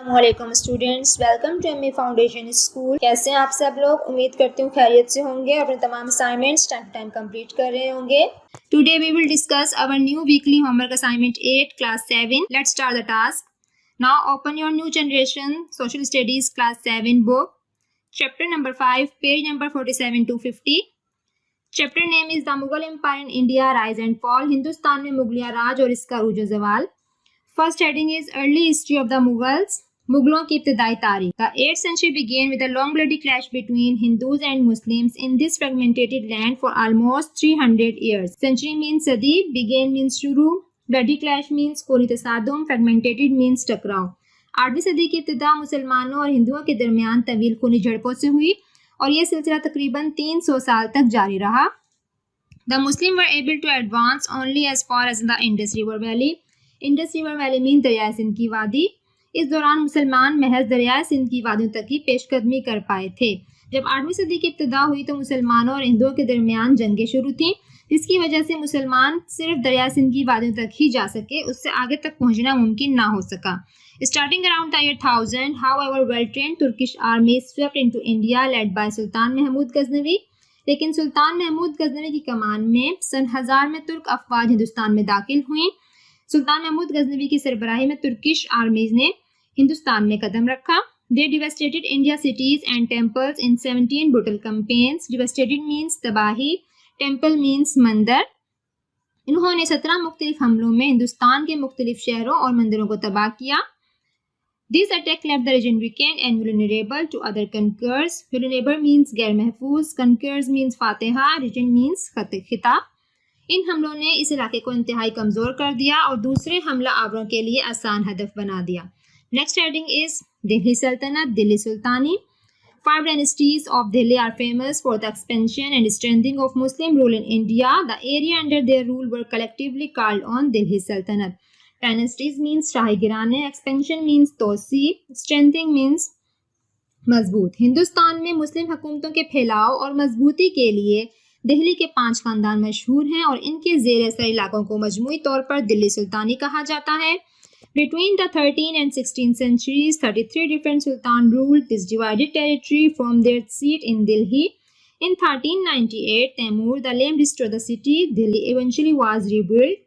वालेकुम students, welcome to MA foundation school. कैसे हैं आप सब लोग? उम्मीद करती हूँ खैरियत से होंगे और अपने तमाम असाइनमेंट्स टाइम कंप्लीट कर रहे होंगे। Today we will discuss our new weekly homework assignment 8 class 7। Let's start the task. Now open your new generation social studies class 7 book, chapter number 5, page number 47 to 50। Chapter name is the Mughal empire in India, rise and fall. Hindustan में मुगलिया राज और इसका अरूज व ज़वाल। First heading is early history of the Mughals, मुगलों की इब्तदाई तारीख। The 8th century began with a long bloody clash between Hindus and Muslims in this fragmented land for almost 300 years. Century means सदी, began means शुरू, bloody clash means कोरी तसादुम, fragmented means टकराव। 8वीं सदी की इब्तिदा मुसलमानों और हिंदुओं के दरमियान तवील खूनी झड़पों से हुई और यह सिलसिला तकरीबन 300 साल तक जारी रहा। The Muslims were able to advance only as far as the Indus River Valley. Indus River Valley means दरिया सिंध की वादी। इस दौरान मुसलमान महज दरिया सिंध की वादियों तक ही पेशकदमी कर पाए थे। जब 8वीं सदी की इब्तिदा हुई तो मुसलमानों और हिंदुओं के दरमियान जंगें शुरू थीं, जिसकी वजह से मुसलमान सिर्फ दरिया सिंध की वादियों तक ही जा सके, उससे आगे तक पहुंचना मुमकिन ना हो सका। Starting around the year 1000, however well trained Turkish army swept into India led by Sultan Mahmud Ghaznavi. लेकिन सुल्तान महमूद गजनवी की कमान में सन 1000 में तुर्क अफवाज हिंदुस्तान में दाखिल हुई। सुल्तान महमूद गजनवी की सरबराही में तुर्किश आर्मीज ने हिंदुस्तान में कदम रखा। They devastated India cities and temples in 17 brutal campaigns. Devastated means तबाही, temple means मंदिर। इन्होंने 17 मुख्तलिफ हमलों में हिंदुस्तान के मुख्तलिफ शहरों और मंदिरों को तबाह किया। This attack left the region weakened and vulnerable to other conquerors. Vulnerable means गैर महफूज, conquerors means Fatiha, region means खिता। इन हमलों ने इस इलाके को इंतहाई कमजोर कर दिया और दूसरे हमला आवरों के लिए आसान हदफ बना दिया। Next heading is Delhi Sultanate, Delhi Sultani. 5 dynasties of Delhi are famous for the expansion and strengthening of Muslim rule in India. The area under their rule were collectively called on Delhi Sultanate. Dynasties means शाही गिराने, expansion means तोसी, strengthening means मजबूत। हिंदुस्तान में मुस्लिम हुकूमतों के फैलाव और मजबूती के लिए दिल्ली के 5 खानदान मशहूर हैं और इनके ज़ेर असर इलाकों को मजमूई तौर पर दिल्ली सुल्तानी कहा जाता है। Between the 13th and 16th centuries, 33 different sultan ruled this divided territory from their seat in Delhi. In 1398, Taimur the Lame restored the city. Delhi eventually was rebuilt.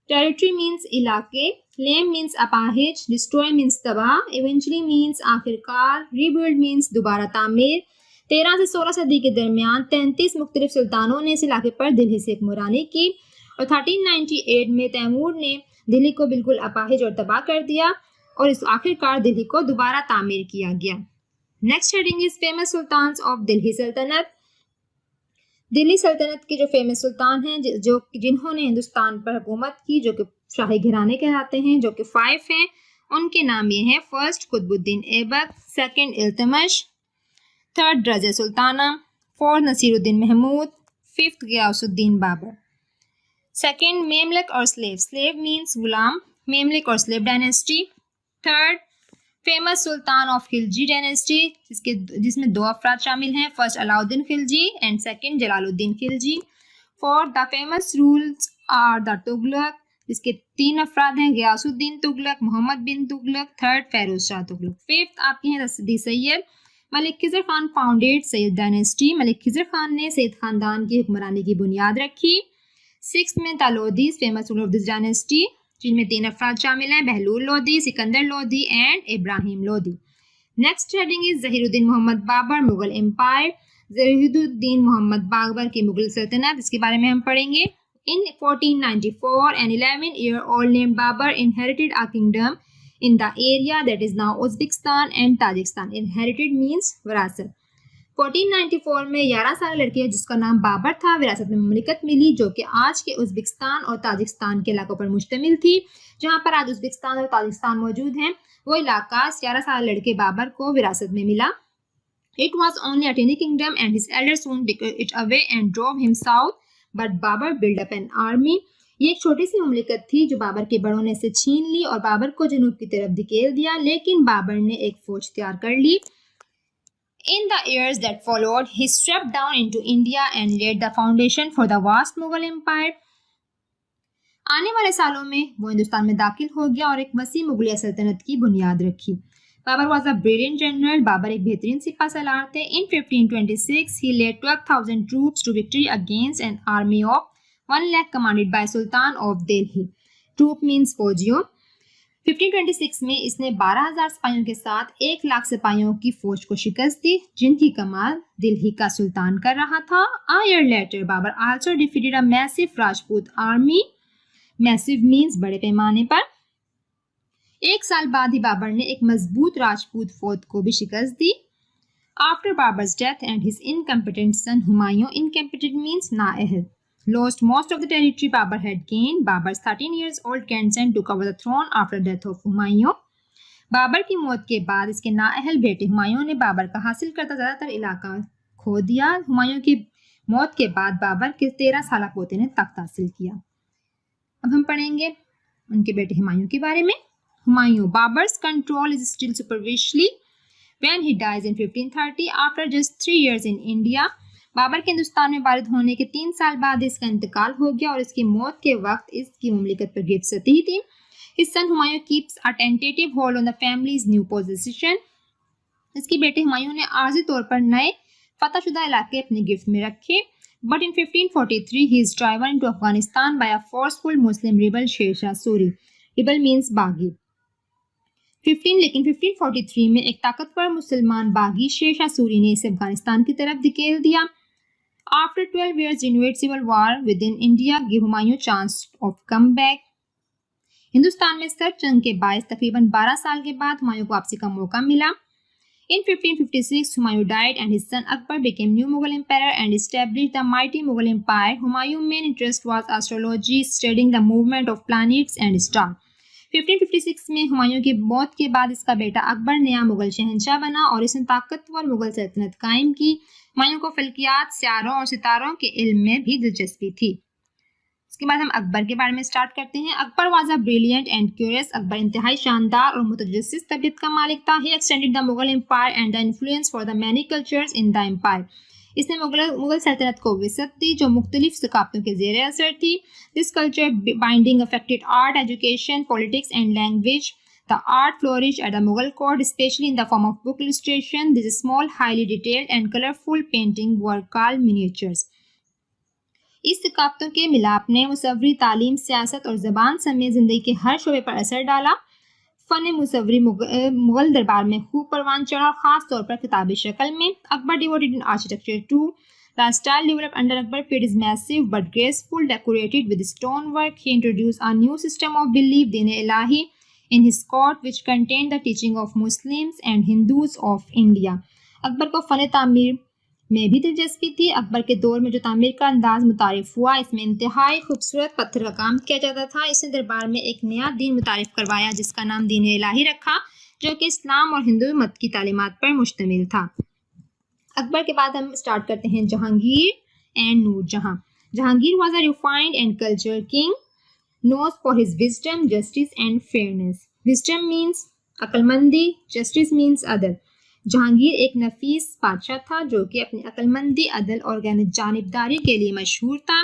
Territory means इलाके, lame means अपाहिज, destroy means तबाह, eventually means आखिरकार, rebuild means दोबारा तामीर। 13 से 16 सदी के दरमियान 33 मुख्तलिफ सुल्तानों ने इस इलाके पर दिल्ली से हुक्मरानी की और 1398 में तैमूर ने दिल्ली को बिल्कुल अपाहिज और तबाह कर दिया और इस आखिरकार दिल्ली को दोबारा तामीर किया गया। Next heading is famous sultans of Delhi सल्तनत। दिल्ली सल्तनत के जो फेमस सुल्तान हैं जो जिन्होंने हिंदुस्तान पर हुकूमत की, जो कि शाही घराने कहलाते हैं, जो कि 5 हैं, उनके नाम ये हैं। First Qutbuddin Aibak, second Iltutmish, third Razia Sultana, fourth Nasiruddin Mahmud, fifth Ghiyasuddin Babur. Second Mamluk और slave, slave means ghulam, Mamluk और slave dynasty. Third famous sultan of Khilji dynasty, जिसमें 2 अफराद शामिल हैं, first Alauddin Khilji and second Jalaluddin Khilji. Fourth the famous rules are the Tughlaq, जिसके 3 अफराद हैं, गियासुद्दीन तुगलक, मोहम्मद बिन तुगलक, थर्ड फेरोज शाह तुगलक। फिफ्थ आपके हैं the Syed. Malik Khizar Khan founded Syed dynasty, Malik Khizar Khan ने सैयद खानदान की हुक्मरानी की बुनियाद रखी। 6th में the Lodhis, famous ruler of this dynasty, जिनमें 3 अफराद शामिल हैं, Bahlul Lodhi, Sikandar Lodhi and Ibrahim Lodhi. Next heading is Zahiruddin Mohammad Babur, Mughal empire. Zahiruddin Mohammad Babur की मुगल सल्तनत, इसके बारे में हम पढ़ेंगे। इन 1494 an 11-year-old named Babar inherited a kingdom in the area that is now Uzbekistan and Tajikistan. Inherited means विरासत। 1494 में 11 साल लड़की जिसका नाम बाबर था, विरासत में ममलिकत मिली, जो कि आज के उज़्बेकिस्तान और ताजिकिस्तान के इलाकों पर मुश्तमिल थी। जहां पर आज उज़्बेकिस्तान और ताजिकिस्तान मौजूद हैं, वो इलाका 11 साल लड़के बाबर को विरासत में मिला। It was only a tiny kingdom and his elders soon took it away and drove him south, but Babar built up an army. ये एक छोटी सी मुमलिकत थी जो बाबर के बड़ों ने इसे छीन ली और बाबर को जनूब की तरफ धकेल दिया, लेकिन बाबर ने एक फौज तैयार कर ली। In the years that followed, he swept down into India and laid the foundation for the vast Mughal Empire. आने वाले सालों में वो हिंदुस्तान में दाखिल हो गया और एक वसी मुगलिया सल्तनत की बुनियाद रखी। Babur was a brilliant general. Babur एक बेहतरीन सिपा सलार थे। इन 1526 he led 12,000 troops to victory against an army of 1 lakh commanded by Sultan of Delhi. Troop means फौजियों। 1526 में इसने 12,000 सिपाहियों के साथ 1 लाख सिपाहियों की फौज को शिकस्त दी, जिनकी कमान दिल्ली का सुल्तान कर रहा था। A year later, Babar also defeated a massive Rajput army. Massive means बड़े पैमाने पर। एक साल बाद ही बाबर ने एक मजबूत राजपूत फौज को भी शिकस्त दी। After Babar's death and his incompetent son Humayun, incompetent means नाअहल, lost most of the territory Babar had gained. Babar's 13 years old grandson took over the throne after the death of Humayun. Babar की मौत के बाद इसके नाअहल बेटे हुमायूं ने बाबर का हासिल करता ज़्यादातर इलाका खो दिया। हुमायूं की मौत के बाद बाबर के 13 साल पोते ने तख्त हासिल किया। अब हम पढ़ेंगे उनके बेटे हुमायूं के बारे में। Humayun, Babar's control is still superficially when he dies in 1530 after just 3 years in India. Babar के हिंदुस्तान में वारिद होने के 3 साल बाद इसका इंतकाल हो गया और इसकी मौत के वक्त इसकी मुमलिकत पर गिरफ्त सतही थी। His son Humayun keeps a tentative hold on the family's new possession. इसके बेटे हुमायूं ने आर्जी तौर पर नए फतहशुदा इलाके अपने गिरफ्त में रखे। But in 1543 he is driven into Afghanistan by a forceful Muslim rebel Sher Shah Suri. Rebel means बागी। 1543 में एक ताकतवर मुसलमान बागी शेर शाह सूरी ने इसे अफगानिस्तान की तरफ धकेल दिया। After 12 years renewed civil war within India gave Humayun chance of comeback. Hindustan में सर्द जंग के बायस तकरीबन 12 साल के बाद हुमायूं को वापसी का मौका मिला। In 1556, Humayun died and his son Akbar became new Mughal emperor and established the mighty Mughal empire. Humayun's main interest was astrology, studying the movement of planets and stars. 1556 में हुमायूं की मौत के बाद इसका बेटा अकबर नया मुगल शहंशाह बना और इसने ताकतवर मुगल सल्तनत कायम की। हुमायूं को फल्कियात, सियारों और सितारों के इल्म में भी दिलचस्पी थी। इसके बाद हम अकबर के बारे में स्टार्ट करते हैं। Akbar was a brilliant and curious. Akbar इंतहाई शानदार और मुतजस्सिस तबीयत का मालिक था। He extended the Mughal empire and the influence for the many cultures in the empire. इसने मुगल सल्तनत को विसत दी जो मुख्तलिफ सकाफतों के ज़ेर असर थी। This culture binding affected art, education, politics and language. The art flourished at the Mughal court, especially in the form of book illustration. These small, highly detailed and colorful paintings were called miniatures. इस सकाफतों के मिलाप ने मुसव्वरी, तालीम, सियासत और ज़बान समेत ज़िंदगी के हर शोबे पर असर डाला। फ़न मुसव्वरी मुग़ल दरबार में खूब परवान चढ़ा, ख़ास तौर पर किताबी शक्ल में। Akbar devoted in architecture too. The style developed under Akbar period is massive but graceful, decorated with stonework. He introduced a new system of belief, Din-e-Ilahi, in his court, which contained the teaching of Muslims and Hindus of India. Akbar को फ़न तामीर में भी दिलचस्पी थी। अकबर के दौर में जो तामीर का अंदाज मुतारिफ हुआ, इसमें इंतहाई खूबसूरत पत्थर का काम किया जाता था। इसने दरबार में एक नया दीन मुतारिफ करवाया जिसका नाम दीन-ए-इलाही रखा, जो कि इस्लाम और हिंदू मत की तालीमात पर मुश्तमिल था। अकबर के बाद हम स्टार्ट करते हैं Jahangir and Nur Jahan. Jahangir was a refined and cultural king known for his wisdom, justice and fairness. Wisdom means aqalmandi, justice means adal. Jahangir एक नफीस बादशाह था जो कि अपनी अक्लमंदी, अदल और जानिबदारी के लिए मशहूर था।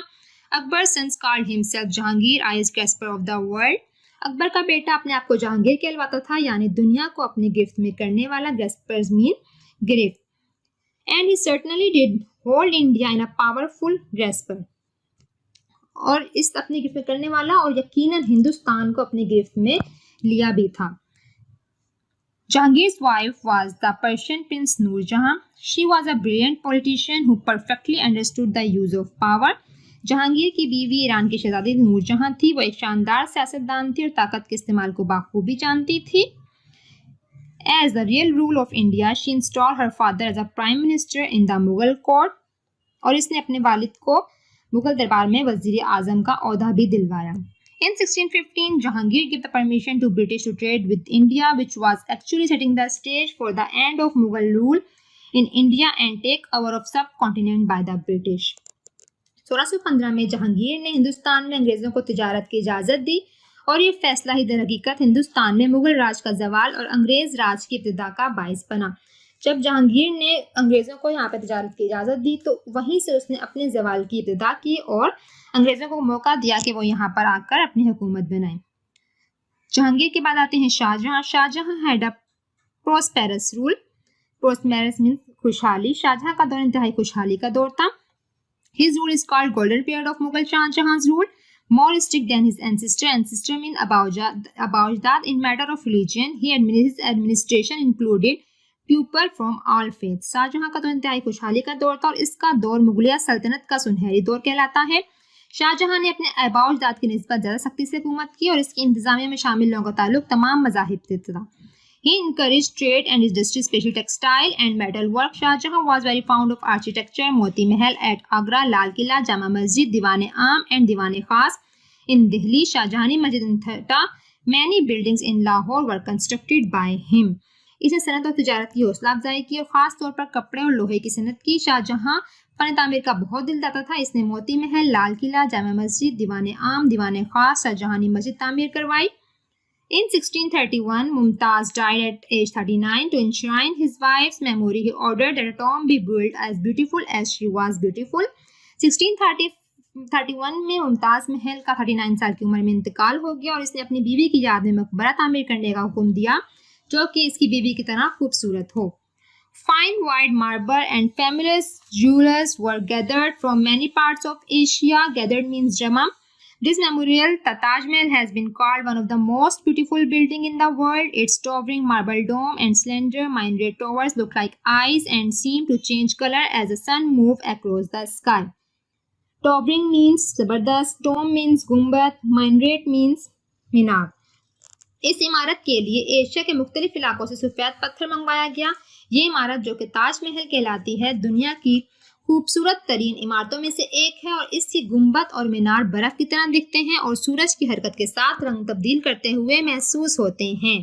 Akbar sons called himself Jahangir eyes grasper of the world. Akbar का बेटा अपने आप को जहांगीर कहलवाता था, यानी दुनिया को अपनी गिरफ्त में करने वाला। ग्रेस्पर्स मीन गिरफ्त। And he certainly did hold India in a powerful grasp. और इस अपनी गिरफ्त में करने वाला और यकीनन हिंदुस्तान को अपनी गिरफ्त में लिया भी था। Jahangir's wife was the Persian prince Noor Jahan. She was a brilliant politician who perfectly understood the use of power. Jahangir की बीवी ईरान की शहजादी नूर जहां थी। वो एक शानदार सियासतदान थी और ताकत के इस्तेमाल को बाखूबी जानती थी। As the real rule of India, she installed her father as a prime minister in the Mughal court. और इसने अपने वालिद को मुगल दरबार में वजीर आजम का ओहदा भी दिलवाया। In 1615, Jahangir gave the permission to British to trade with India, which was actually setting the stage for the end of Mughal rule in India and takeover of subcontinent by the British. 1615 में जहांगीर ने हिंदुस्तान में अंग्रेजों को तिजारत की इजाज़त दी और ये फैसला ही दर हकीकत हिंदुस्तान में मुगल राज का जवाल और अंग्रेज राज की इब्तिदा का बाइस बना। जब जहांगीर ने अंग्रेज़ों को यहाँ पर तिजारत की इजाज़त दी तो वहीं से उसने अपने जवाल की इब्तिदा की और अंग्रेज़ों को मौका दिया कि वो यहाँ पर आकर अपनी हुकूमत बनाएं। जहांगीर के बाद आते हैं Shahjahan. Shahjahan had a prosperous rule, prosperous means खुशहाली। शाहजहां का दौर इंतहाई खुशहाली का दौर था। His rule is called golden period of Mughal Shahjahan's rule, more strict than his ancestor. Ancestor means Abaujad in matter of religion. His administration included people from all faiths. Shahjahan का दौर इंतहाई खुशहाली का दौर था और इसका दौर मुगलिया सल्तनत का सुनहरी दौर कहलाता है। शाहजहां ने अपने अबाउजदाद की निस्बत ज़्यादा सख्ती से हुकूमत की और इसकी इंतजामिया में शामिल लोगों का ताल्लुक तमाम मज़ाहिब से था। He encouraged trade and industry, especially textile and metal work. Shahjahan was very fond of architecture. Moti Mahal at Agra, Lal Killa, Jama Masjid, Diwan-e-Aam and Diwan-e-Khas in Delhi. Shahjahani Masjid in Theta. Many buildings in Lahore were constructed by him. इसने सनत और तिजारत की हौसला अफजाई की और ख़ास तौर पर कपड़े और लोहे की सनत की। शाहजहां फन तामीर का बहुत दिल दाता था। इसने मोती महल, लाल किला, जामा मस्जिद, दीवान-ए-आम, दीवान-ए-खास, शाहजहानी मस्जिद तामीर करवाई। In 1631, Mumtaz died at age 39. To enshrine his wife's memory, he ordered that a tomb be built as beautiful as she was beautiful. 1631 में मुमताज़ महल का 39 साल की उम्र में इंतकाल हो गया और इसने अपनी बीवी की याद में मकबरा तामीर करने का हुक्म दिया जो कि इसकी बीवी की तरह खूबसूरत हो। Fine white marble and fabulous jewels were gathered from many parts of Asia. Gathered means jama. This memorial, the Taj Mahal, has been called one of the most beautiful buildings in the world. Its towering marble dome and slender minaret towers look like eyes and seem to change color as the sun moves across the sky. Towering means zabardast, dome means gumbad, minaret means मीनार। इस इमारत के लिए Asia के मुख्तलिफ इलाकों से सफ़ेद पत्थर मंगवाया गया। ये इमारत जो कि ताज महल कहलाती है दुनिया की खूबसूरत तरीन इमारतों में से एक है और इसकी गुंबद और मीनार बर्फ की तरह दिखते हैं और सूरज की हरकत के साथ रंग तब्दील करते हुए महसूस होते हैं।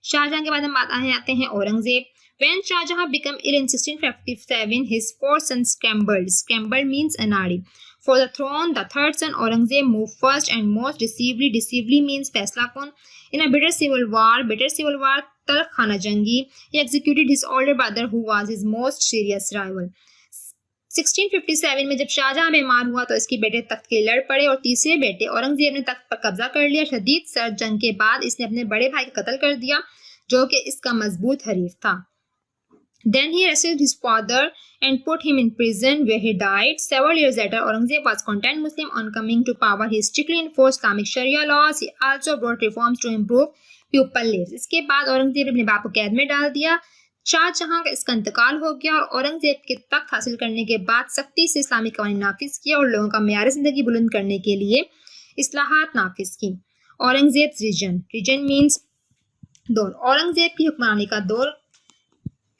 शाहजहां के बाद हम आते हैं Aurangzeb. When Shahjahan became ill in 1657, his four sons scrambled. Scrambled means anadi. For the throne, the third son Aurangzeb moved first and most decisively. Decisively means फैसला कौन। In a bitter civil war, Talq Khana Jangi, he executed his older brother who was his most serious rival. 1657 में जब शाहजहां बीमार हुआ तो इसके बेटे तख्त के लड़ पड़े और तीसरे बेटे औरंगजेब ने तख्त पर कब्जा कर लिया। शदीद सर्द जंग के बाद इसने अपने बड़े भाई का कत्ल कर दिया जो कि इसका मजबूत हरीफ था। Then he arrested his father and put him in prison where he died. Several years later, Aurangzeb was content Muslim. On coming to power, he strictly enforced Islamic Sharia laws. He also brought reforms to improve pupil lives. इसके बाद औरंगजेब ने अपने बाप को कैद में डाल दिया। शाहजहां का इसका इंतकाल हो गया और औरंगजेब के तख्त हासिल करने के बाद सख्ती से इस्लामी कवानीन नाफिज किया और लोगों का मेयार जिंदगी बुलंद करने के लिए इस्लाहात नाफिज की। औरंगजेब रीजन मीन्स दौर। औरंगजेब की हुक्मरानी का दौर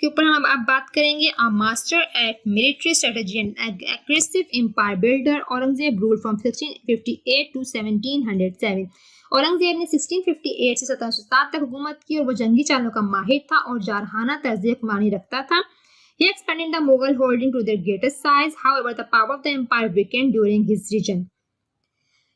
के ऊपर हम अब बात करेंगे। A master at military strategy and aggressive empire builder, Aurangzeb ruled from 1658 to 1707. Aurangzeb ने 1658 से 1707 तक हुकूमत की और वो जंगी चालों का माहिर था और जारहाना तर्ज हुक्मरानी रखता था। He expanded the Mughal holding to their greatest size. However, the power of the empire weakened during his reign.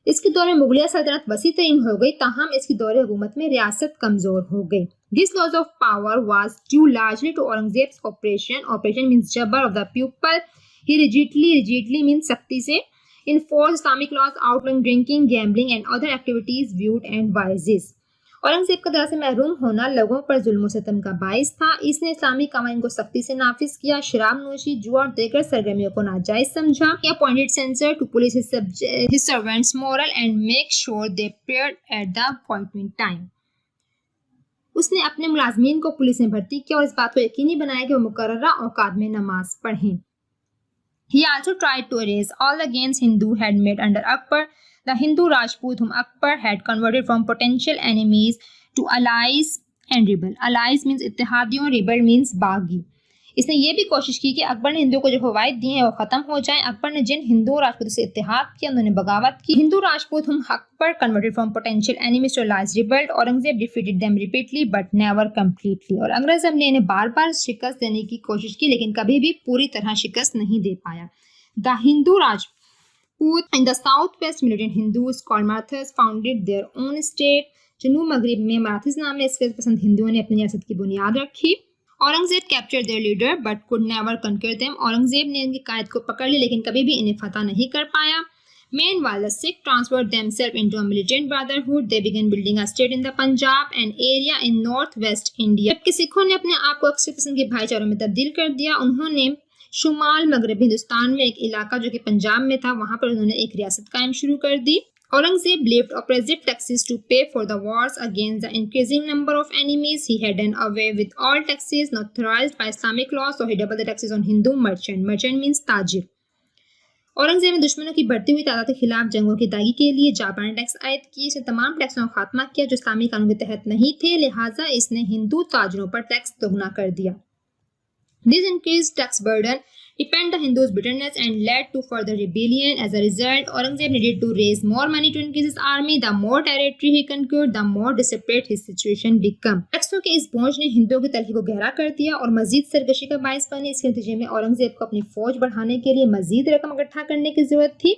इसके दौर में मुगलिया सल्तनत वसी तरीन हो गई ताहम इसकी दौर हुकूमत में रियासत कमजोर हो गई। This loss of power was due largely to Aurangzeb's operation. Operation means jabr of the pupil. He rigidly means सख्ती से enforced Islamic laws outlawing drinking, gambling and other activities viewed and vices. Aurangzeb का दरा से महरूम होना लोगों पर जुल्म सितम का बाइस था। इसने इस्लामी कानून को सख्ती से नाफिज किया। शराब नोशी, जुआ और दीगर सरगर्मियों को नाजायज समझा। He appointed censor to police his servants' moral and make sure they appeared at the appointment time. उसने अपने मुलाजमीन को पुलिस में भर्ती किया और इस बात को यकीनी बनाया कि वो मुकर्ररा औकात में नमाज पढ़ें। He also tried to erase all the gains Hindu had made under Akbar. The Hindu Rajput whom Akbar had converted from potential enemies to allies and rebel. Allies means इत्तेहादियों, rebel means बागी। इसने ये भी कोशिश की कि अकबर ने हिंदुओं को जो फवायद दिए हैं वो खत्म हो जाएं। अकबर ने जिन हिंदू राजपूतों से इत्तेहाद किया उन्होंने बगावत की। Hindu Rajput whom Akbar converted from potential enemies to allies rebelled. Aurangzeb defeated them repeatedly but never completely. और औरंगजेब ने इन्हें बार बार शिकस्त देने की कोशिश की लेकिन कभी भी पूरी तरह शिकस्त नहीं दे पाया। The Hindu Rajput in the southwest militant Hindus called Marathas founded their own state. जनूब मगरिब में मराठीज नाम में इसके पसंद हिंदुओं ने अपनी रियासत की बुनियाद रखी। Aurangzeb captured there leader but could never conquer them. Aurangzeb ने इनके कायद को पकड़ लिया लेकिन कभी भी इन्हें फतह नहीं कर पाया. Meanwhile, the Sikh transferred themselves into a militant brotherhood. They began building a state in the Punjab, an area in northwest India. जबकि सिखों ने अपने आप को अक्सर किस्म के भाईचारों में तब्दील कर दिया। उन्होंने शुमाल मगरबी हिंदुस्तान में एक इलाका जो कि पंजाब में था, वहां पर उन्होंने एक रियासत कायम शुरू कर दी। Aurangzeb levied oppressive taxes to pay for the wars against the increasing number of enemies. He had done away with all taxes not authorized by Islamic law, so he doubled the taxes on Hindu merchant. Merchant means tajir. Aurangzeb ने दुश्मनों की बढ़ती हुई तादाद के खिलाफ जंगों की अदायगी के लिए जाबाना टैक्स आयद किए। इसने तमाम टैक्सों का खात्मा किया जो इस्लामी कानून के तहत नहीं थे, लिहाजा इसने हिंदू ताजरों पर टैक्स दोगुना कर दिया। This increased tax burden deepened the Hindus' bitterness and led to further rebellion. As a result, Aurangzeb needed to raise more money to increase his army. The more territory he conquered, the more desperate his situation became. टैक्सों के इस बोझ ने हिंदुओं की तलखी को गहरा कर दिया और मजीद सरगशी का बायस बने। इसके नतीजे में औरंगजेब को अपनी फौज बढ़ाने के लिए मजीद रकम इकट्ठा करने की जरूरत थी।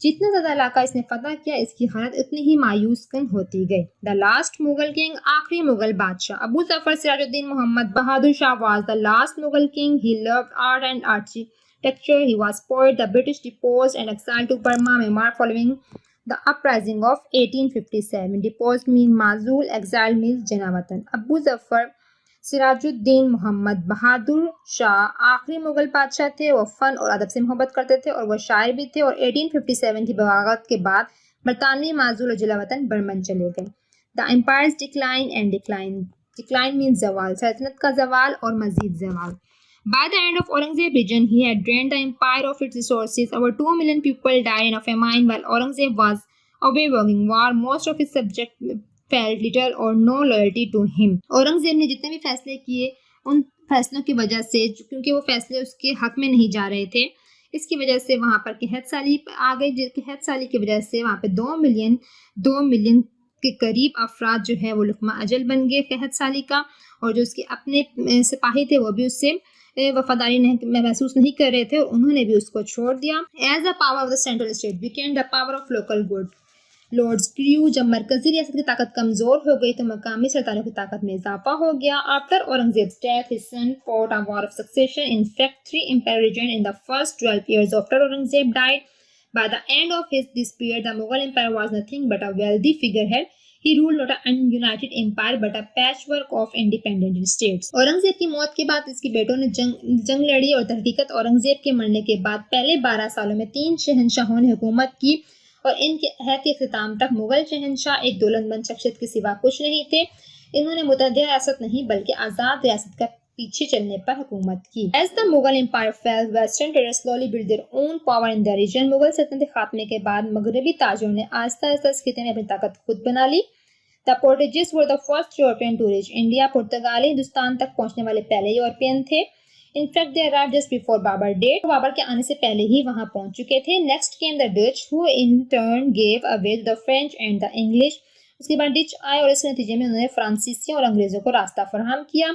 जितना ज्यादा इलाका इसने फतह किया, इसकी हालत उतनी ही मायूस कन होती गई। द लास्ट मुगल किंग, आखिरी मुगल बादशाह Abu Zafar Sirajuddin Mohammad Bahadur Shah was the last Mughal king. He loved art and architecture. He was poet. The British deposed and exiled to Burma, Myanmar following the uprising of 1857. Deposed means mazul, exiled means janawatan. Abu Zafar Sirajuddin Mohammad Bahadur Shah आखिरी मुगल बादशाह थे। वो fun और अदब से मोहब्बत करते थे और वो शायर भी थे और 1857 की बगावत के बाद बरतानवी माजूल और जलावतन बर्मन चले गए। The empire's decline and decline means जवाल, सल्तनत का जवाल और मजीद जवाल। By the end of Aurangzeb region, he had drained the empire of its resources. Over 2 million people died in a famine while Aurangzeb was away waging war. Most of his subjects felt little or no loyalty to him. Aurangzeb ने जितने भी फैसले किए उन फैसलों की वजह से, क्योंकि वो फैसले उसके हक में नहीं जा रहे थे, इसकी वजह से वहां पर कहत साली आ गई। कहत साली की वजह से वहां पे 2 मिलियन के करीब अफराद जो है वो लुकमा अजल बन गए कहत साली का। और जो उसके अपने सिपाही थे वो भी उससे वफादारी महसूस नहीं कर रहे थे और उन्होंने भी उसको छोड़ दिया। As the power of the central state became the power of local good lords grew. जब मरकजी रियासत की ताकत कमजोर हो गई तो मकामी सरदारों की ताकत में इजाफा हो गया। After Aurangzeb's death his son fought a war of succession. In fact 3 empire region in the first 12 years after Aurangzeb died. By the end of this period, the Mughal Empire was nothing but a wealthy figurehead. He ruled not an ununited empire but a patchwork of independent states. Aurangzeb की मौत के बाद इसके बेटों ने जंग लड़ी और हकीकत औरंगजेब के मरने के बाद पहले 12 सालों में 3 शहंशाहों ने हुकूमत की और इनके अहद के इख्तिताम तक मुगल शहंशाह एक दौलतमंद शख्सियत के सिवा कुछ नहीं थे। इन्होंने मुतहदा रियासत नहीं बल्कि आज़ाद रियासत का पीछे चलने पर हुकूमत की। As the Mughal Empire fell, Western traders slowly built their own power in the region. Mughal सल्तनत के खात्मे के बाद मगरबी ताजरों ने आहिस्ता आहिस्ता इस खिते में अपनी ताकत खुद बना ली। The Portuguese were the first European to reach India. पुर्तगाली हिंदुस्तान तक पहुंचने वाले पहले यूरोपियन थे। In fact, they arrived just before Babar date. Babar के आने से पहले ही वहां पहुंच चुके थे। Next came the Dutch, who in turn gave away to the French and the English. उसके बाद डच आए और इसके नतीजे में उन्होंने फ्रांसीसियों और अंग्रेजों को रास्ता फराहम किया।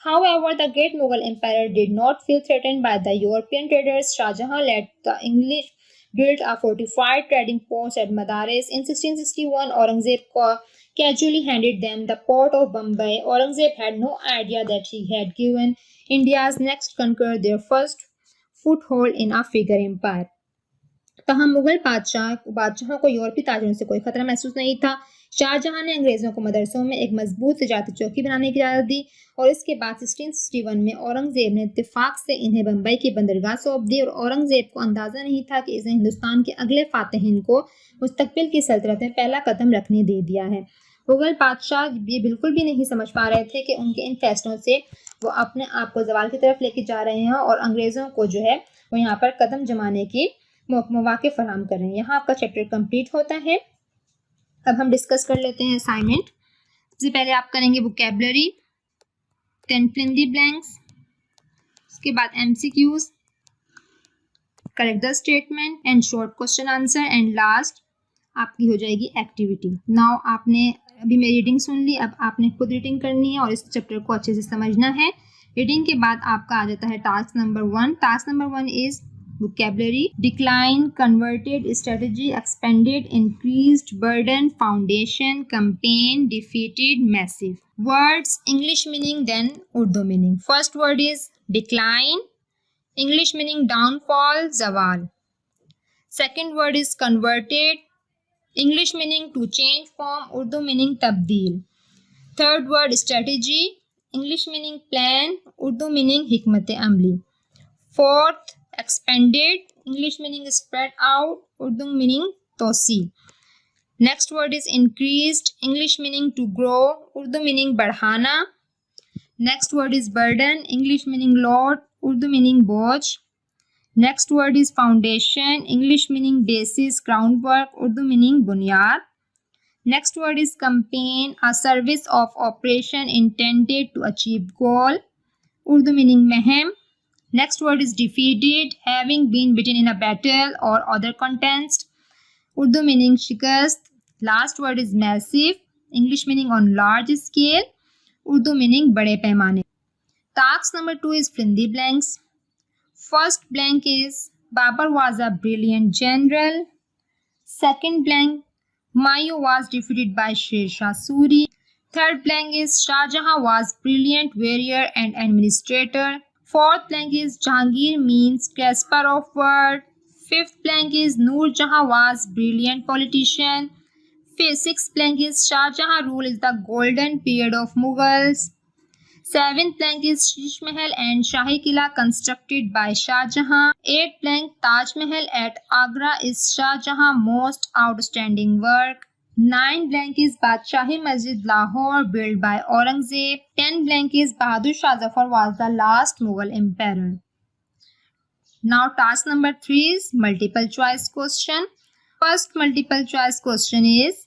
However, the great Mughal Empire did not feel threatened by the European traders. Shahjahan led the English built a fortified trading post at Madaris. In 1661, Aurangzeb casually handed them the port of Bombay. Aurangzeb had no idea that he had given India's next conqueror their first foothold in a figure empire. तहम Mughal बादशाहों को यूरोपीय ताजरों से कोई खतरा महसूस नहीं था। शाहजहां ने अंग्रेजों को मदरसों में एक मजबूत तिजारती चौकी बनाने की इजाजत दी और इसके बाद 1661 में औरंगजेब ने इत्तेफाक से इन्हें बम्बई की बंदरगाह सौंप दी। और औरंगजेब को अंदाजा नहीं था कि इसने हिंदुस्तान के अगले फातिहिन को मुस्तकबिल की सल्तनत में पहला कदम रखने दे दिया है। मुगल बादशाह ये बिल्कुल भी नहीं समझ पा रहे थे कि उनके इन फैसलों से वो अपने आप को जवाल की तरफ लेके जा रहे हैं और अंग्रेजों को जो है वो यहाँ पर कदम जमाने की मौके फराहम कर रहे हैं। यहाँ आपका चैप्टर कंप्लीट होता है। अब हम डिस्कस कर लेते हैं असाइनमेंट। सबसे पहले आप करेंगे vocabulary, then fill in the blanks, उसके बाद MCQs, correct the statement and short question answer, and last आपकी हो जाएगी एक्टिविटी। नाउ आपने अभी मेरी रीडिंग सुन ली, अब आपने खुद रीडिंग करनी है और इस चैप्टर को अच्छे से समझना है। रीडिंग के बाद आपका आ जाता है task number 1। Task number 1 is vocabulary: decline, converted, strategy, expanded, increased, burden, foundation, campaign, defeated, massive. Words, English meaning, then Urdu meaning. First word is decline, English meaning downfall, zawal. Second word is converted. English meaning to change form, Urdu meaning tabdeel. Third word strategy. English meaning plan, Urdu meaning hikmat amli. Fourth, expanded. English meaning spread out, Urdu meaning tosi. Next word is increased. English meaning to grow, Urdu meaning badhana. Next word is burden. English meaning load, Urdu meaning boj. Next word is foundation. English meaning basis, groundwork, Urdu meaning bunyad. Next word is campaign, a service of operation intended to achieve goal, Urdu meaning mehem. Next word is defeated, having been beaten in a battle or other contest, Urdu meaning shikast. Last word is massive, English meaning on large scale, Urdu meaning bade paimane. Task number 2 is fill in the blanks. First blank is Babur was a brilliant general. Second blank, Humayun was defeated by Sher Shah Suri. Third blank is Shah Jahan was brilliant warrior and administrator. Fourth blank is Jahangir means grasper of word. Fifth blank is Noor Jahan was brilliant politician. Sixth blank is Shah Jahan rule is the golden period of Mughals. Seventh blank is Sheesh Mahal and Shahi Qila constructed by Shah Jahan. Eighth blank Taj Mahal at Agra is Shah Jahan's most outstanding work. 9 blank is Badshahi Masjid Lahore built by Aurangzeb. 10 blank is Bahadur Shah Zafar was the last Mughal emperor. Now task number 3 is multiple choice question. First multiple choice question is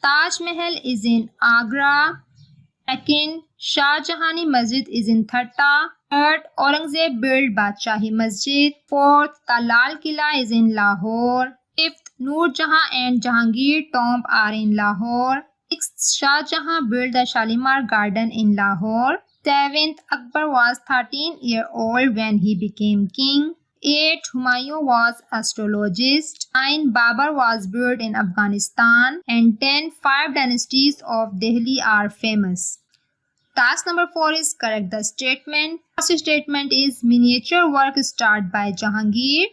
Taj Mahal is in Agra. Second, Shah Jahani Masjid is in Thatta. Third, Aurangzeb built Badshahi Masjid. Fourth, the Lal Qila is in Lahore. Fifth, Noor Jahan and Jahangir tomb are in Lahore. Sixth, Shah Jahan built the Shalimar Garden in Lahore. Seventh, Akbar was 13 years old when he became king. 8. Humayun was astrologist. 9. Babur was built in Afghanistan. And 10. 5 dynasties of Delhi are famous. Task number 4 is correct the statement. First statement is miniature work start by Jahangir.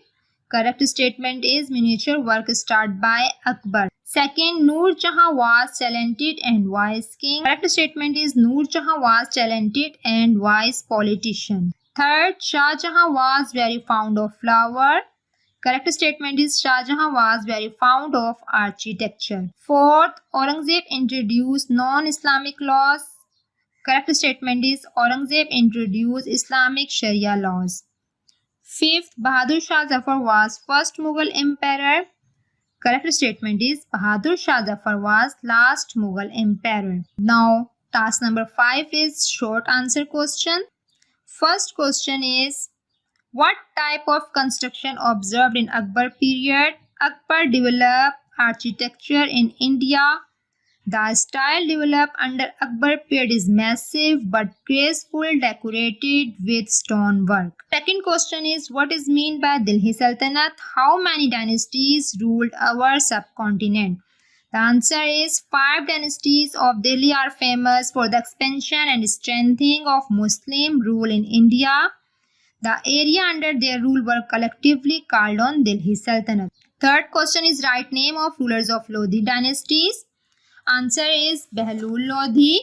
Correct statement is miniature work start by Akbar. Second, Noor Jahan was talented and wise king. Correct statement is Noor Jahan was talented and wise politician. Third, Shah Jahan was very fond of flower. Correct statement is Shah Jahan was very fond of architecture. Fourth, Aurangzeb introduced non-Islamic laws. Correct statement is Aurangzeb introduced Islamic Sharia laws. Fifth, Bahadur Shah Zafar was first Mughal emperor. Correct statement is Bahadur Shah Zafar was last Mughal emperor. Now, task number 5 is short answer question. First question is, what type of construction observed in Akbar period? Akbar developed architecture in India. The style developed under Akbar period is massive but graceful, decorated with stonework. Second question is, what is meant by Delhi Sultanate? How many dynasties ruled our subcontinent? The answer is 5 dynasties of Delhi are famous for the expansion and strengthening of Muslim rule in India. The area under their rule were collectively called on Delhi Sultanate. Third question is, right name of rulers of Lodhi dynasties. Answer is Behlul Lodhi,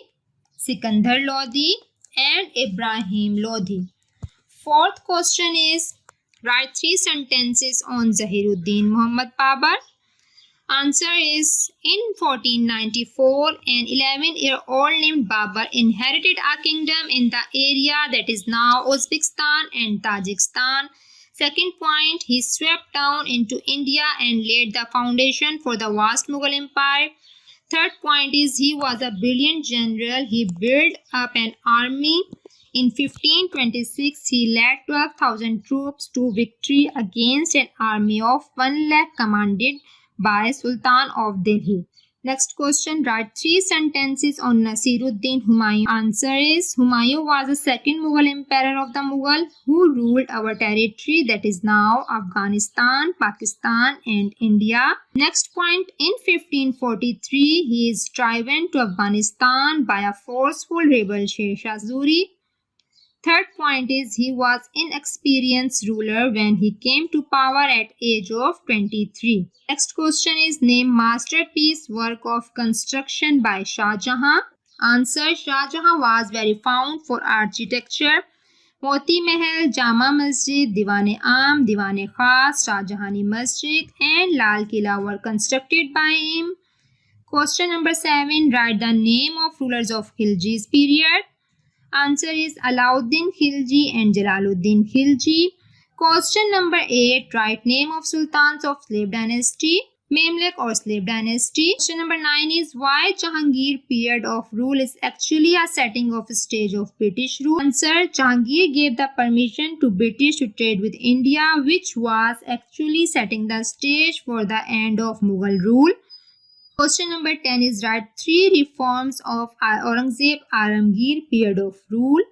Sikandar Lodhi and Ibrahim Lodhi. Fourth question is, write 3 sentences on Zahiruddin Muhammad Babur. Answer is, in 1494, an 11-year-old named Babur inherited a kingdom in the area that is now Uzbekistan and Tajikistan. Second point, he swept down into India and laid the foundation for the vast Mughal Empire. Third point is, he was a brilliant general. He built up an army. In 1526, he led 12,000 troops to victory against an army of 1 lakh commanded by Sultan of Delhi. Next question, write 3 sentences on Nasiruddin Humayun. Answer is, Humayun was the second Mughal emperor of the Mughal who ruled our territory that is now Afghanistan, Pakistan and India. Next point, in 1543, he is driven to Afghanistan by a forceful rebel Sher Shah Suri. Third point is he was inexperienced ruler when he came to power at age of 23. Next question is name masterpiece work of construction by Shah Jahan. Answer, Shah Jahan was very renowned for architecture. Moti Mahal, Jama Masjid, दीवाने आम, दीवाने खास, शाहजहानी मस्जिद and Lal Qila were constructed by him. Question number 7. Write the name of rulers of Khilji's period. Answer is Alauddin Khilji and Jalaluddin Khilji. Question number 8. Write name of sultans of slave dynasty, Memlek or slave dynasty. Question number 9 is why Jahangir period of rule is actually a setting of stage of British rule. Answer, Jahangir gave the permission to British to trade with India, which was actually setting the stage for the end of Mughal rule. Question number 10 is write 3 reforms of Aurangzeb Alamgir period of rule.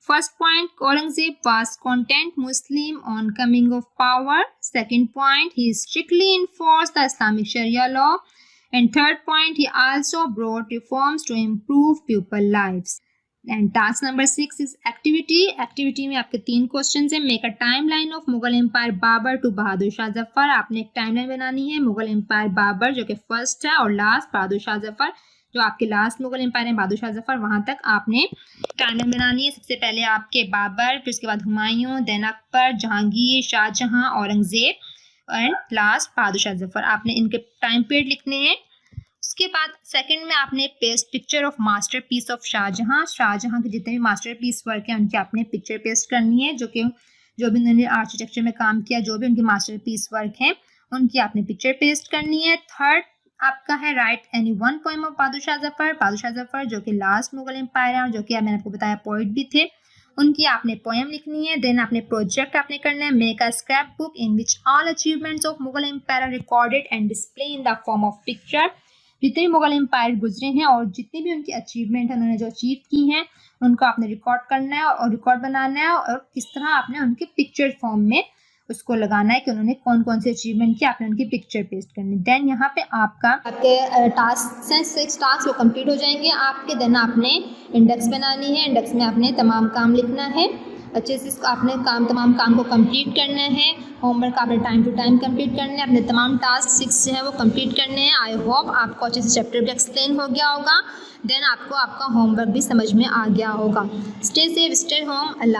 First point, Aurangzeb was content Muslim on coming of power. Second point, he strictly enforced the Islamic Sharia law. And third point, he also brought reforms to improve people lives. And task number 6 is activity. Activity में आपके 3 question है. Make a timeline of Mughal empire Babur to Bahadur Shah Zafar. आपने एक timeline बनानी है Mughal empire Babar जो कि first है और लास्ट बहादुर शाह जफर जो आपके लास्ट मुगल एम्पायर है बहादुर शाह जफर, वहां तक आपने टाइमलाइन बनानी है. सबसे पहले आपके बाबर, फिर उसके बाद Humayun, then Akbar, Jahangir, Shah Jahan, Aurangzeb and last Bahadur Shah Zafar. आपने इनके टाइम पीरियड लिखने हैं. उसके बाद सेकंड में आपने paste picture of masterpiece of Shahjahan. Shahjahan के जितने भी मास्टर पीस वर्क हैं उनकी आपने पिक्चर पेस्ट करनी है. जो भी उन्होंने आर्किटेक्चर में काम किया, जो भी उनके मास्टर पीस वर्क हैं उनकी आपने पिक्चर पेस्ट करनी है. थर्ड आपका है write any one poem of Bahadur Shah Zafar. Bahadur Shah Zafar जो कि लास्ट मुगल एम्पायर है और जो कि मैंने आपको बताया पोइट भी थे, उनकी आपने पोएम लिखनी है. देन आपने प्रोजेक्ट आपने करना है make a scrapbook in which all achievements of Mughal empire are recorded and display in the form of picture. जितने भी मुगल एम्पायर गुजरे हैं और जितने भी उनकी अचीवमेंट है उन्होंने जो अचीव की हैं उनको आपने रिकॉर्ड करना है और रिकॉर्ड बनाना है और किस तरह आपने उनके पिक्चर फॉर्म में उसको लगाना है कि उन्होंने कौन कौन से अचीवमेंट किया, आपने उनकी पिक्चर पेस्ट करनी है. देन यहाँ पे आपके टास्क हैं 6 टास्क वो कंप्लीट हो जाएंगे आपके. देन आपने इंडेक्स बनानी है. इंडेक्स में आपने तमाम काम लिखना है. अच्छे से इसको आपने तमाम काम को कंप्लीट करना है. होमवर्क आपने टाइम टू टाइम कंप्लीट करना है. अपने तमाम टास्क 6 जो है वो कंप्लीट करने हैं. आई होप आपको अच्छे से चैप्टर भी एक्सप्लेन हो गया होगा. देन आपको आपका होमवर्क भी समझ में आ गया होगा. Stay safe, stay home. अल्लाह.